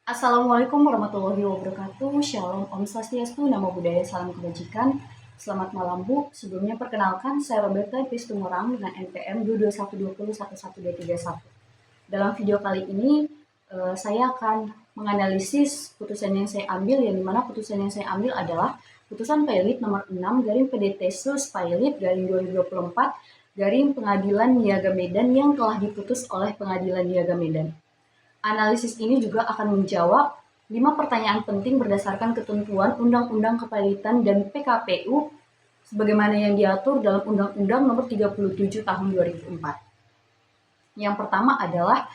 Assalamualaikum warahmatullahi wabarakatuh. Shalom, Om Swastiastu, Namo Buddhaya, Salam Kebajikan. Selamat malam Bu. Sebelumnya perkenalkan, saya Roberta Pistumorang dengan NPM 221201131. Dalam video kali ini, saya akan menganalisis putusan yang saya ambil, yang dimana putusan yang saya ambil adalah putusan Pailit nomor 6 garing PDT Sus Pailit garing 2024 garing Pengadilan Niaga Medan yang telah diputus oleh Pengadilan Niaga Medan. Analisis ini juga akan menjawab 5 pertanyaan penting berdasarkan ketentuan Undang-Undang Kepailitan dan PKPU sebagaimana yang diatur dalam Undang-Undang Nomor 37 Tahun 2004. Yang pertama adalah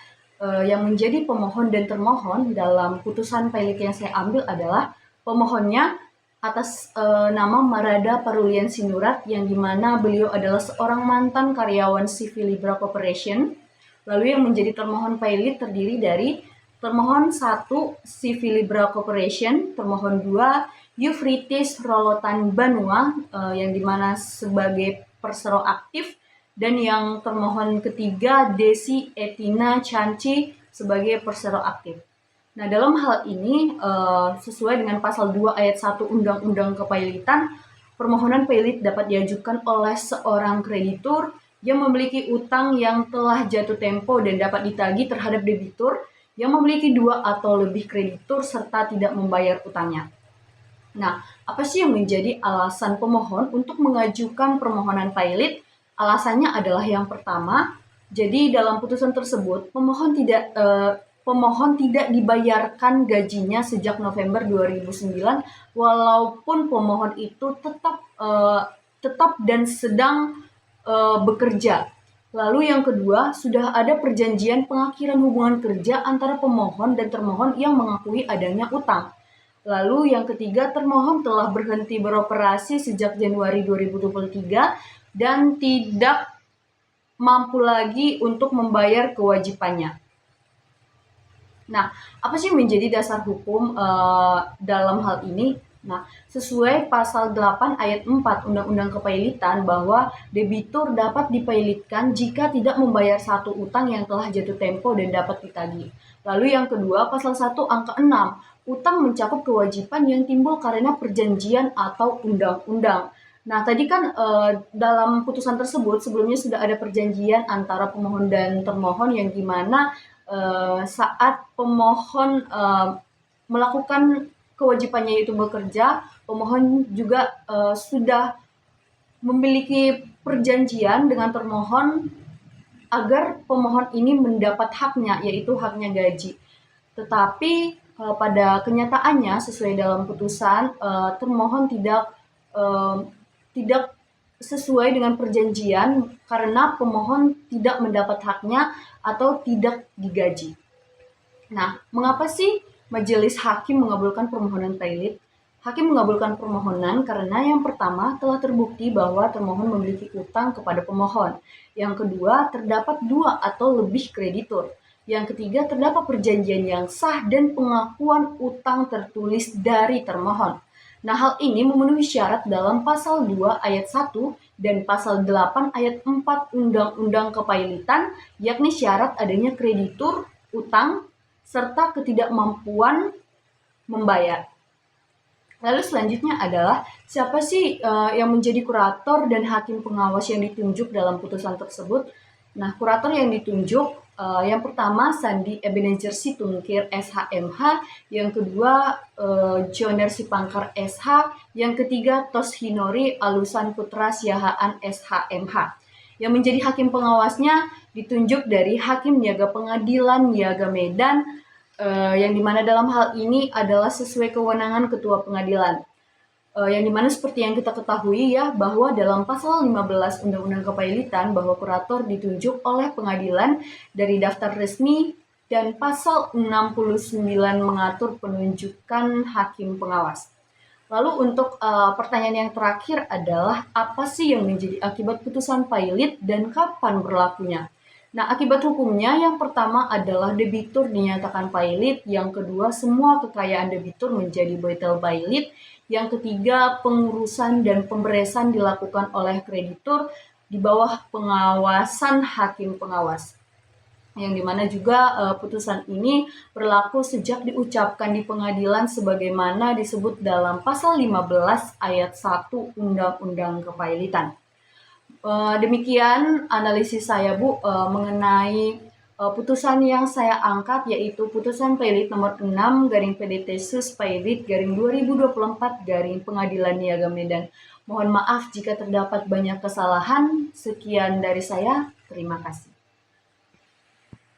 yang menjadi pemohon dan termohon dalam putusan Pailit yang saya ambil adalah pemohonnya atas nama Marada Parulian Sinurat, yang dimana beliau adalah seorang mantan karyawan CV Libra Corporation. Lalu yang menjadi termohon Pailit terdiri dari termohon 1 CV Libra Corporation, termohon 2 Yufritis Rolotan Banua yang dimana sebagai persero aktif, dan yang termohon ketiga Desi Etina Chanci sebagai persero aktif. Nah, dalam hal ini sesuai dengan pasal 2 ayat 1 Undang-Undang Kepailitan, permohonan pailit dapat diajukan oleh seorang kreditur yang memiliki utang yang telah jatuh tempo dan dapat ditagih terhadap debitur yang memiliki 2 atau lebih kreditur serta tidak membayar utangnya. Nah, apa sih yang menjadi alasan pemohon untuk mengajukan permohonan pailit? Alasannya adalah yang pertama, jadi dalam putusan tersebut pemohon tidak dibayarkan gajinya sejak November 2009 walaupun pemohon itu tetap dan sedang bekerja. Lalu yang kedua, sudah ada perjanjian pengakhiran hubungan kerja antara pemohon dan termohon yang mengakui adanya utang. Lalu yang ketiga, termohon telah berhenti beroperasi sejak Januari 2023 dan tidak mampu lagi untuk membayar kewajibannya. Nah, apa sih menjadi dasar hukum dalam hal ini? Nah, sesuai pasal 8 ayat 4 Undang-Undang Kepailitan bahwa debitur dapat dipailitkan jika tidak membayar satu utang yang telah jatuh tempo dan dapat ditagih. Lalu yang kedua, pasal 1 angka 6, utang mencakup kewajiban yang timbul karena perjanjian atau undang-undang. Nah, tadi kan dalam putusan tersebut sebelumnya sudah ada perjanjian antara pemohon dan termohon yang dimana saat pemohon melakukan kewajibannya yaitu bekerja, pemohon juga sudah memiliki perjanjian dengan termohon agar pemohon ini mendapat haknya, yaitu haknya gaji. Tetapi pada kenyataannya sesuai dalam putusan, termohon tidak sesuai dengan perjanjian karena pemohon tidak mendapat haknya atau tidak digaji. Nah, mengapa sih majelis hakim mengabulkan permohonan pailit? Hakim mengabulkan permohonan karena yang pertama telah terbukti bahwa termohon memiliki utang kepada pemohon. Yang kedua, terdapat 2 atau lebih kreditur. Yang ketiga, terdapat perjanjian yang sah dan pengakuan utang tertulis dari termohon. Nah, hal ini memenuhi syarat dalam pasal 2 ayat 1 dan pasal 8 ayat 4 Undang-Undang Kepailitan, yakni syarat adanya kreditur, utang, serta ketidakmampuan membayar. Lalu selanjutnya adalah siapa sih yang menjadi kurator dan hakim pengawas yang ditunjuk dalam putusan tersebut? Nah, kurator yang ditunjuk yang pertama Sandi Ebenezer Situngkir SHMH, yang kedua Joner Sipangkar SH, yang ketiga Tos Hinori Alusan Putra Siahaan SHMH. Yang menjadi hakim pengawasnya ditunjuk dari Hakim Niaga Pengadilan Niaga Medan, yang dimana dalam hal ini adalah sesuai kewenangan ketua pengadilan. Yang dimana seperti yang kita ketahui ya, bahwa dalam pasal 15 Undang-Undang Kepailitan bahwa kurator ditunjuk oleh pengadilan dari daftar resmi, dan pasal 69 mengatur penunjukan hakim pengawas. Lalu untuk pertanyaan yang terakhir adalah apa sih yang menjadi akibat putusan pailit dan kapan berlakunya? Nah, akibat hukumnya yang pertama adalah debitur dinyatakan pailit, yang kedua semua kekayaan debitur menjadi batal pailit, yang ketiga pengurusan dan pemberesan dilakukan oleh kreditur di bawah pengawasan hakim pengawas. yang dimana juga putusan ini berlaku sejak diucapkan di pengadilan sebagaimana disebut dalam pasal 15 ayat 1 Undang-Undang Kepailitan. Demikian analisis saya Bu mengenai putusan yang saya angkat, yaitu putusan Pailit nomor 6 garing PDT Sus Pailit garing 2024 garing Pengadilan Niaga Medan. Mohon maaf jika terdapat banyak kesalahan. Sekian dari saya. Terima kasih.